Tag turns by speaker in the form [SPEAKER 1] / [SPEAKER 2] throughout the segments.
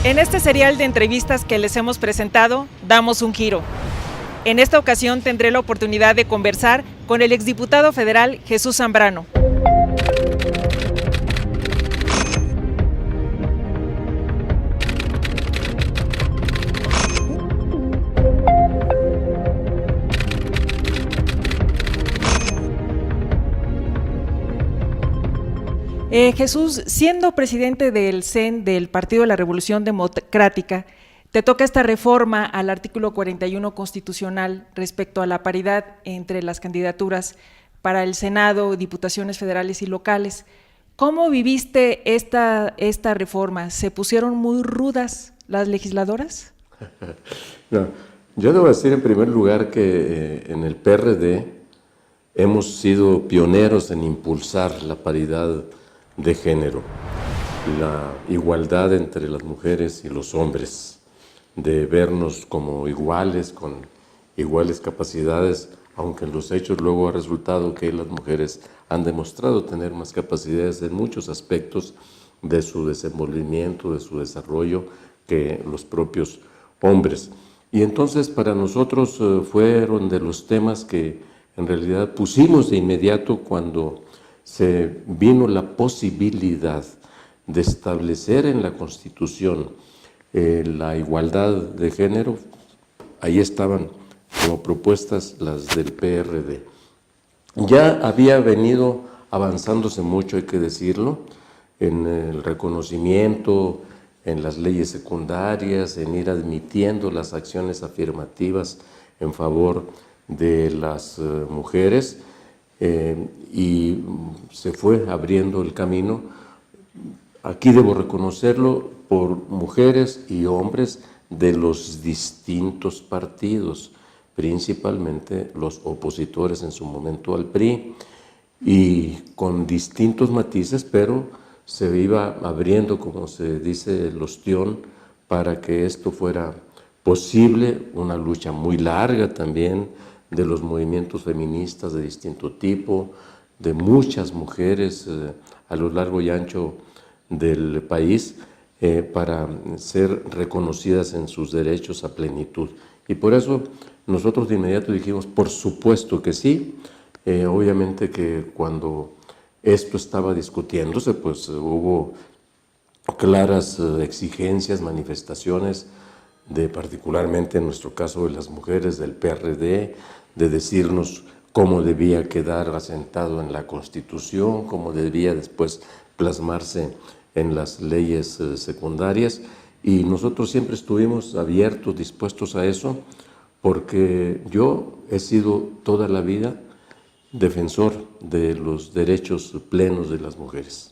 [SPEAKER 1] En este serial de entrevistas que les hemos presentado, damos un giro. En esta ocasión tendré la oportunidad de conversar con el exdiputado federal Jesús Zambrano. Jesús, siendo presidente del CEN, del Partido de la Revolución Democrática, te toca esta reforma al artículo 41 constitucional respecto a la paridad entre las candidaturas para el Senado, diputaciones federales y locales. ¿Cómo viviste esta reforma? ¿Se pusieron muy rudas las legisladoras?
[SPEAKER 2] No, yo debo decir en primer lugar que en el PRD hemos sido pioneros en impulsar la paridad de género, la igualdad entre las mujeres y los hombres, de vernos como iguales, con iguales capacidades, aunque en los hechos luego ha resultado que las mujeres han demostrado tener más capacidades en muchos aspectos de su desenvolvimiento, de su desarrollo, que los propios hombres. Y entonces para nosotros fueron de los temas que en realidad pusimos de inmediato cuando se vino la posibilidad de establecer en la Constitución la igualdad de género. Ahí estaban como propuestas las del PRD. Ya había venido avanzándose mucho, hay que decirlo, en el reconocimiento, en las leyes secundarias, en ir admitiendo las acciones afirmativas en favor de las mujeres, y se fue abriendo el camino. Aquí debo reconocerlo, por mujeres y hombres de los distintos partidos, principalmente los opositores en su momento al PRI, y con distintos matices, pero se iba abriendo, como se dice, el ostión para que esto fuera posible. Una lucha muy larga también de los movimientos feministas de distinto tipo, de muchas mujeres a lo largo y ancho del país, para ser reconocidas en sus derechos a plenitud. Y por eso nosotros de inmediato dijimos, por supuesto que sí. Obviamente que cuando esto estaba discutiéndose, pues hubo claras exigencias, manifestaciones, de particularmente en nuestro caso de las mujeres del PRD, de decirnos cómo debía quedar asentado en la Constitución, cómo debía después plasmarse en las leyes secundarias, y nosotros siempre estuvimos abiertos, dispuestos a eso, porque yo he sido toda la vida defensor de los derechos plenos de las mujeres.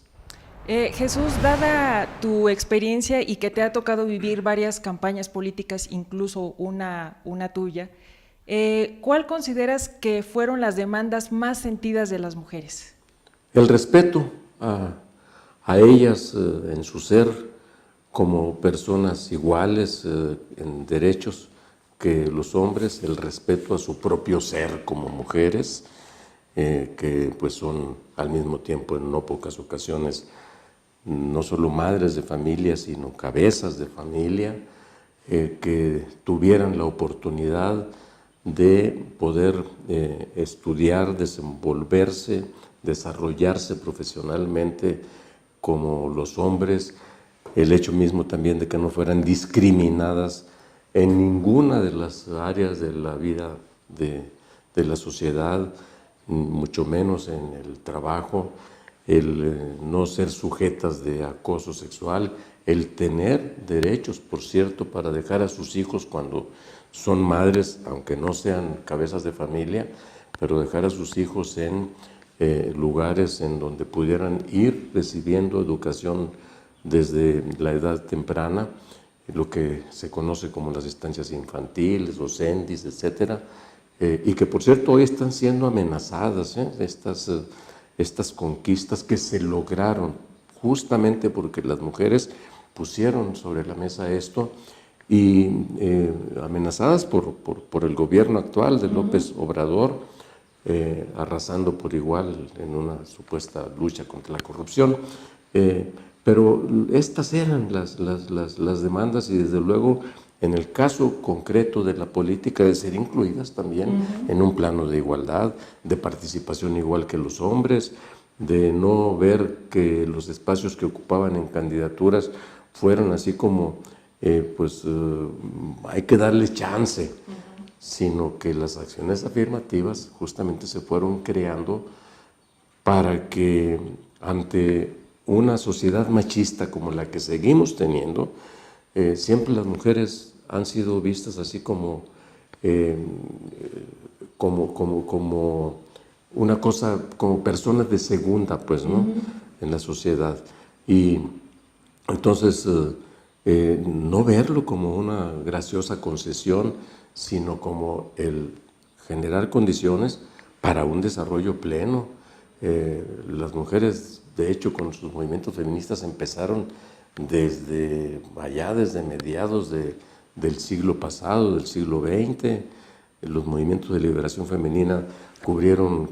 [SPEAKER 1] Jesús, dada tu experiencia y que te ha tocado vivir varias campañas políticas, incluso una tuya, ¿cuál consideras que fueron las demandas más sentidas de las mujeres?
[SPEAKER 2] El respeto a ellas en su ser como personas iguales en derechos que los hombres, el respeto a su propio ser como mujeres, que pues son al mismo tiempo en no pocas ocasiones no solo madres de familia, sino cabezas de familia, que tuvieran la oportunidad de poder estudiar, desenvolverse, desarrollarse profesionalmente como los hombres, el hecho mismo también de que no fueran discriminadas en ninguna de las áreas de la vida de la sociedad, mucho menos en el trabajo, el no ser sujetas de acoso sexual, el tener derechos, por cierto, para dejar a sus hijos cuando son madres, aunque no sean cabezas de familia, pero dejar a sus hijos en lugares en donde pudieran ir recibiendo educación desde la edad temprana, lo que se conoce como las estancias infantiles, los CENDIs, etcétera, y que por cierto hoy están siendo amenazadas, estas conquistas que se lograron justamente porque las mujeres pusieron sobre la mesa esto, y amenazadas por el gobierno actual de López Obrador, arrasando por igual en una supuesta lucha contra la corrupción. Pero estas eran las demandas y desde luego en el caso concreto de la política de ser incluidas también en un plano de igualdad, de participación igual que los hombres, de no ver que los espacios que ocupaban en candidaturas fueran así como, hay que darle chance, sino que las acciones afirmativas justamente se fueron creando para que ante una sociedad machista como la que seguimos teniendo, siempre las mujeres han sido vistas así como una cosa, como personas de segunda, pues, ¿no? En la sociedad. Y entonces, no verlo como una graciosa concesión, sino como el generar condiciones para un desarrollo pleno. Las mujeres, de hecho, con sus movimientos feministas empezaron desde mediados del siglo pasado, del siglo XX. Los movimientos de liberación femenina cubrieron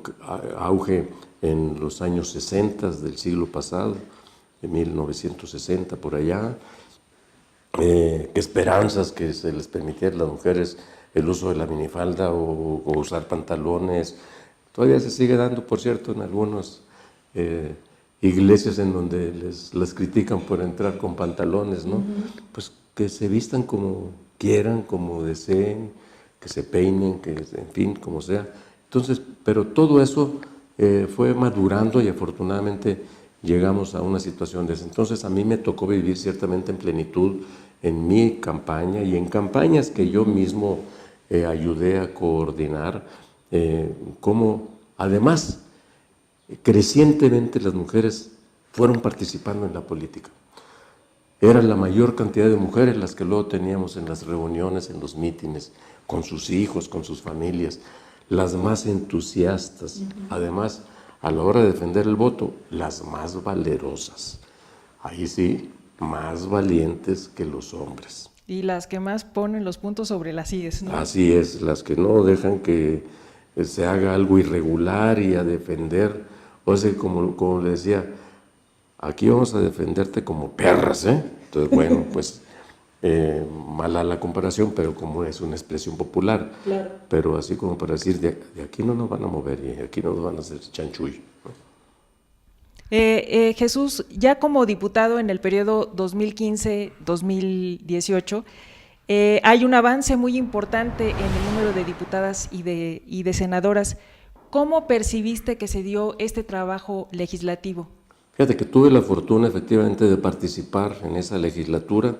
[SPEAKER 2] auge en los años 60 del siglo pasado, en 1960 por allá. Qué esperanzas que se les permitiera a las mujeres el uso de la minifalda o usar pantalones. Todavía se sigue dando, por cierto, en algunas iglesias en donde las critican por entrar con pantalones, ¿no? Pues que se vistan como quieran, como deseen, que se peinen, que en fin, como sea. Entonces, pero todo eso fue madurando y afortunadamente llegamos a una situación de esa. Entonces a mí me tocó vivir ciertamente en plenitud en mi campaña y en campañas que yo mismo ayudé a coordinar, como además crecientemente las mujeres fueron participando en la política. Era la mayor cantidad de mujeres las que luego teníamos en las reuniones, en los mítines, con sus hijos, con sus familias, las más entusiastas. Además, a la hora de defender el voto, las más valerosas. Ahí sí, más valientes que los hombres.
[SPEAKER 1] Y las que más ponen los puntos sobre las IES, ¿no?
[SPEAKER 2] Así es, las que no dejan que se haga algo irregular y a defender. O sea, como le decía, aquí vamos a defenderte como perras, ¿eh? Entonces, bueno, pues mala la comparación, pero como es una expresión popular.
[SPEAKER 1] Claro.
[SPEAKER 2] Pero así como para decir, de aquí no nos van a mover y aquí no nos van a hacer chanchullo, ¿no?
[SPEAKER 1] Jesús, ya como diputado en el periodo 2015-2018, hay un avance muy importante en el número de diputadas y de senadoras. ¿Cómo percibiste que se dio este trabajo legislativo?
[SPEAKER 2] Fíjate que tuve la fortuna efectivamente de participar en esa legislatura,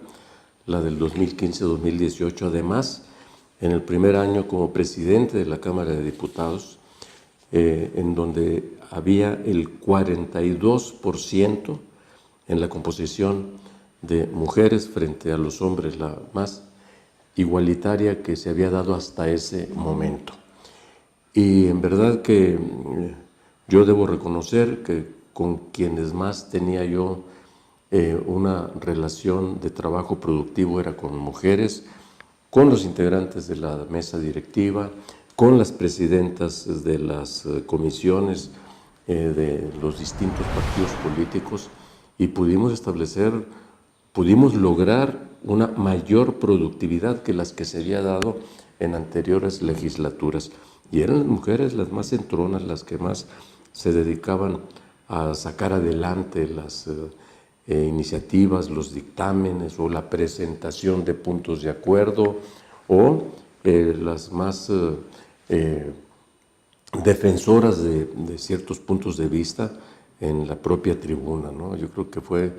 [SPEAKER 2] la del 2015-2018, además en el primer año como presidente de la Cámara de Diputados, en donde había el 42% en la composición de mujeres frente a los hombres, la más igualitaria que se había dado hasta ese momento. Y en verdad que yo debo reconocer que con quienes más tenía yo una relación de trabajo productivo era con mujeres, con los integrantes de la mesa directiva, con las presidentas de las comisiones de los distintos partidos políticos, y pudimos lograr una mayor productividad que las que se había dado en anteriores legislaturas. Y eran las mujeres las más entronas, las que más se dedicaban a sacar adelante las iniciativas, los dictámenes o la presentación de puntos de acuerdo, o las más defensoras de ciertos puntos de vista en la propia tribuna, ¿no? Yo creo que fue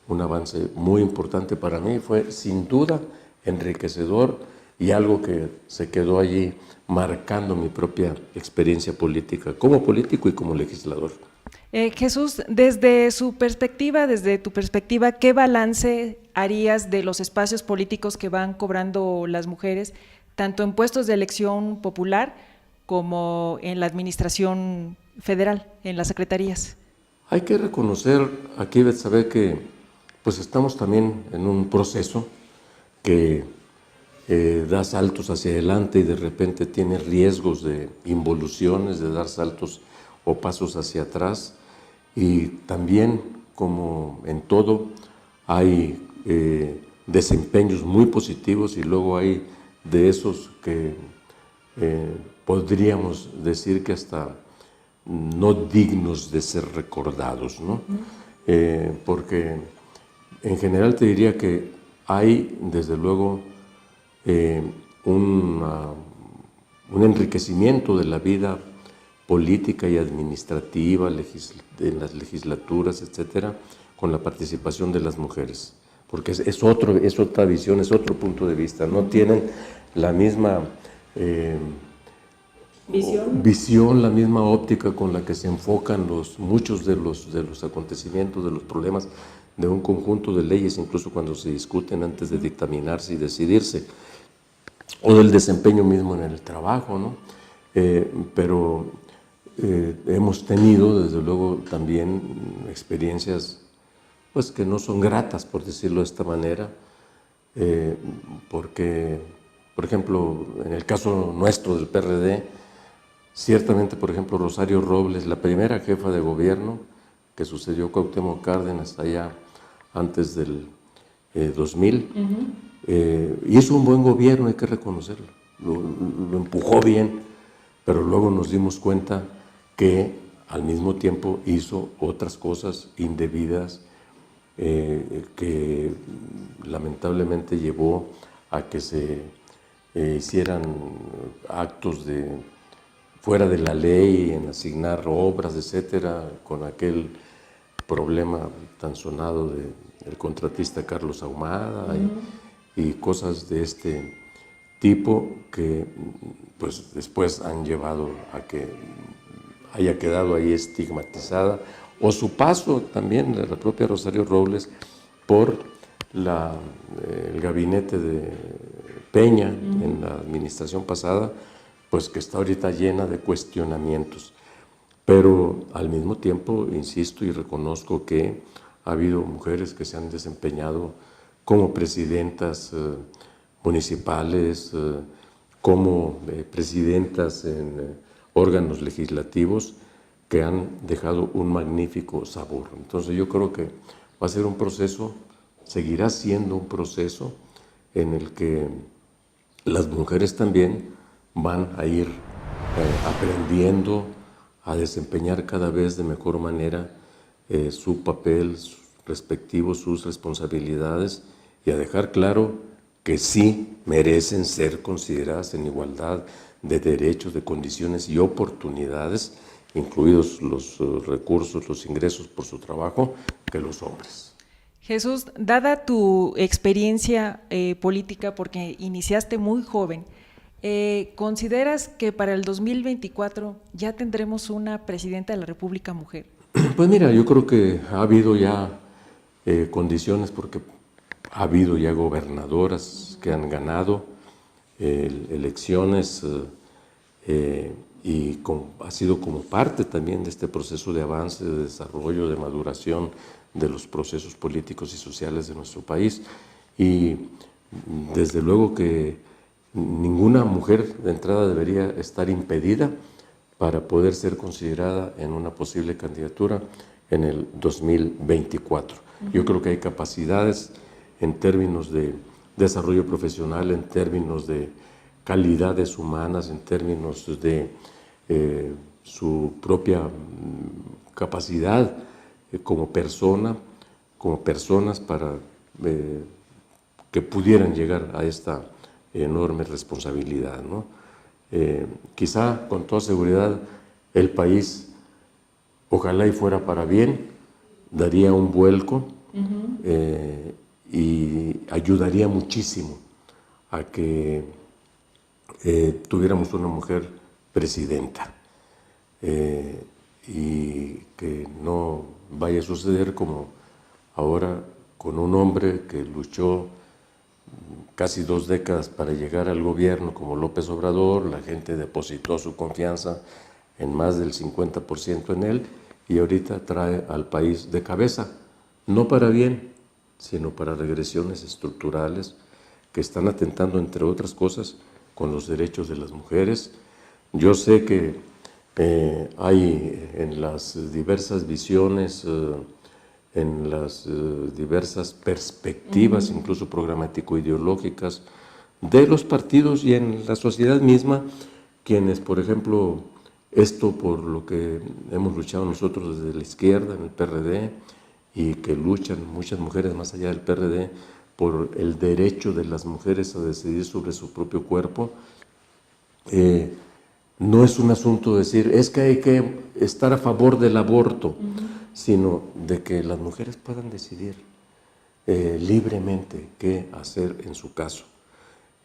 [SPEAKER 2] un avance muy importante para mí, fue sin duda enriquecedor y algo que se quedó allí marcando mi propia experiencia política, como político y como legislador.
[SPEAKER 1] Jesús, desde tu perspectiva, ¿qué balance harías de los espacios políticos que van cobrando las mujeres, tanto en puestos de elección popular como en la administración federal, en las secretarías?
[SPEAKER 2] Hay que reconocer aquí, Betsabe, que pues estamos también en un proceso que da saltos hacia adelante y de repente tiene riesgos de involuciones, de dar saltos o pasos hacia atrás, y también como en todo, hay desempeños muy positivos y luego hay de esos que podríamos decir que hasta no dignos de ser recordados, ¿no? Porque en general te diría que hay, desde luego, un enriquecimiento de la vida política y administrativa, en las legislaturas, etcétera, con la participación de las mujeres, porque es otra visión, es otro punto de vista, no tienen la misma visión, la misma óptica con la que se enfocan muchos de los acontecimientos, de los problemas de un conjunto de leyes, incluso cuando se discuten antes de dictaminarse y decidirse, o del desempeño mismo en el trabajo, ¿no? Pero hemos tenido, desde luego, también experiencias pues, que no son gratas, por decirlo de esta manera, porque, por ejemplo, en el caso nuestro del PRD, ciertamente, por ejemplo, Rosario Robles, la primera jefa de gobierno que sucedió a Cuauhtémoc Cárdenas allá antes del 2000, hizo un buen gobierno, hay que reconocerlo, lo empujó bien, pero luego nos dimos cuenta que al mismo tiempo hizo otras cosas indebidas que lamentablemente llevó a que se hicieran actos fuera de la ley, en asignar obras, etcétera, con aquel problema tan sonado del contratista Carlos Ahumada y cosas de este tipo que pues después han llevado a que haya quedado ahí estigmatizada, o su paso también de la propia Rosario Robles por el gabinete de Peña en la administración pasada, pues que está ahorita llena de cuestionamientos. Pero al mismo tiempo, insisto y reconozco que ha habido mujeres que se han desempeñado como presidentas municipales, como presidentas en órganos legislativos que han dejado un magnífico sabor. Entonces yo creo que va a ser un proceso, seguirá siendo un proceso en el que las mujeres también van a ir aprendiendo a desempeñar cada vez de mejor manera su papel respectivo, sus responsabilidades, y a dejar claro que sí merecen ser consideradas en igualdad de derechos, de condiciones y oportunidades, incluidos los recursos, los ingresos por su trabajo, que los hombres.
[SPEAKER 1] Jesús, dada tu experiencia política, porque iniciaste muy joven, ¿consideras que para el 2024 ya tendremos una presidenta de la República mujer?
[SPEAKER 2] Pues mira, yo creo que ha habido ya condiciones, porque ha habido ya gobernadoras que han ganado elecciones y ha sido como parte también de este proceso de avance, de desarrollo, de maduración de los procesos políticos y sociales de nuestro país. Y desde luego que ninguna mujer de entrada debería estar impedida para poder ser considerada en una posible candidatura en el 2024. Yo creo que hay capacidades en términos de desarrollo profesional, en términos de calidades humanas, en términos de su propia capacidad como persona, como personas para que pudieran llegar a esta enorme responsabilidad, ¿no? Quizá con toda seguridad el país, ojalá y fuera para bien, daría un vuelco y ayudaría muchísimo a que tuviéramos una mujer presidenta y que no vaya a suceder como ahora con un hombre que luchó casi 2 décadas para llegar al gobierno como López Obrador. La gente depositó su confianza en más del 50% en él y ahorita trae al país de cabeza, no para bien, sino para regresiones estructurales que están atentando, entre otras cosas, con los derechos de las mujeres. Yo sé que hay en las diversas visiones en las diversas perspectivas, incluso programático-ideológicas, de los partidos y en la sociedad misma, quienes, por ejemplo, esto por lo que hemos luchado nosotros desde la izquierda, en el PRD, y que luchan muchas mujeres más allá del PRD, por el derecho de las mujeres a decidir sobre su propio cuerpo, no es un asunto de decir, es que hay que estar a favor del aborto, sino de que las mujeres puedan decidir libremente qué hacer en su caso.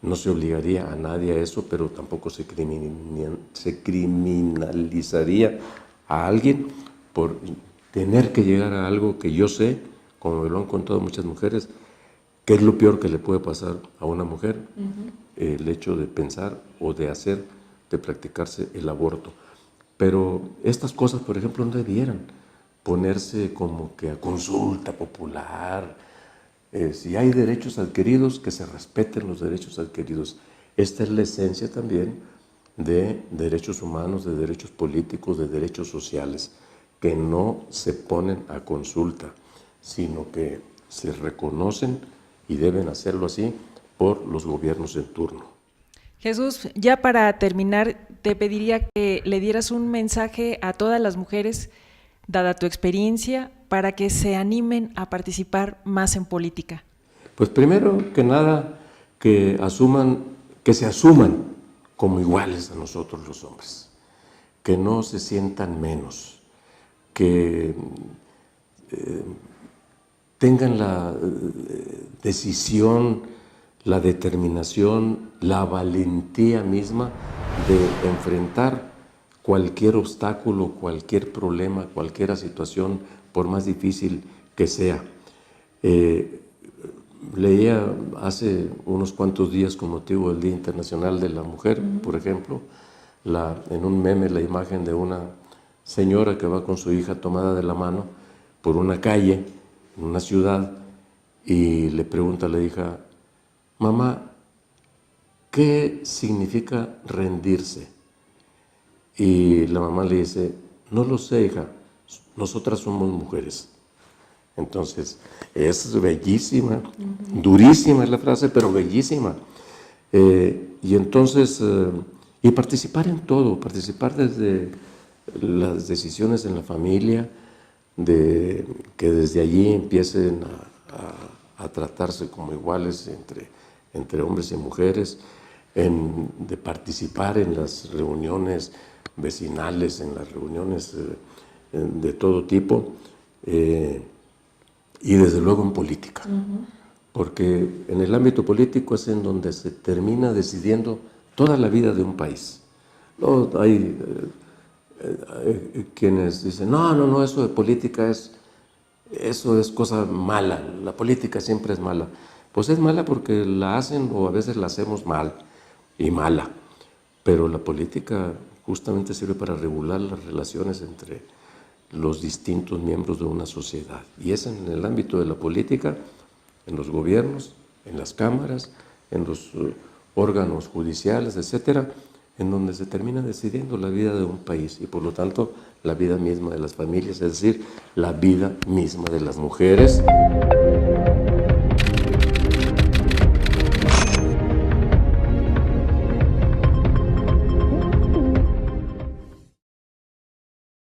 [SPEAKER 2] No se obligaría a nadie a eso, pero tampoco se criminalizaría a alguien por tener que llegar a algo que yo sé, como me lo han contado muchas mujeres, que es lo peor que le puede pasar a una mujer, el hecho de pensar o de hacer, de practicarse el aborto. Pero estas cosas, por ejemplo, no debieran ponerse como que a consulta popular. Si hay derechos adquiridos, que se respeten los derechos adquiridos. Esta es la esencia también de derechos humanos, de derechos políticos, de derechos sociales, que no se ponen a consulta, sino que se reconocen y deben hacerlo así por los gobiernos en turno.
[SPEAKER 1] Jesús, ya para terminar, te pediría que le dieras un mensaje a todas las mujeres, dada tu experiencia, para que se animen a participar más en política.
[SPEAKER 2] Pues primero que nada, que se asuman como iguales a nosotros los hombres, que no se sientan menos, que tengan la decisión, la determinación, la valentía misma de enfrentar cualquier obstáculo, cualquier problema, cualquier situación, por más difícil que sea. Leía hace unos cuantos días, con motivo del Día Internacional de la Mujer, por ejemplo, en un meme, la imagen de una señora que va con su hija tomada de la mano por una calle, en una ciudad, y le pregunta a la hija, mamá, ¿qué significa rendirse? Y la mamá le dice, no lo sé, hija, nosotras somos mujeres. Entonces, es bellísima, durísima es la frase, pero bellísima. Y entonces, y participar en todo, participar desde las decisiones en la familia, que desde allí empiecen a tratarse como iguales entre hombres y mujeres, de participar en las reuniones vecinales, en las reuniones de todo tipo, y desde luego en política, porque en el ámbito político es en donde se termina decidiendo toda la vida de un país. No, hay quienes dicen, no, eso de política eso es cosa mala, la política siempre es mala. Pues es mala porque la hacen o a veces la hacemos mal y mala, pero la política justamente sirve para regular las relaciones entre los distintos miembros de una sociedad. Y es en el ámbito de la política, en los gobiernos, en las cámaras, en los órganos judiciales, etcétera, en donde se termina decidiendo la vida de un país y por lo tanto la vida misma de las familias, es decir, la vida misma de las mujeres.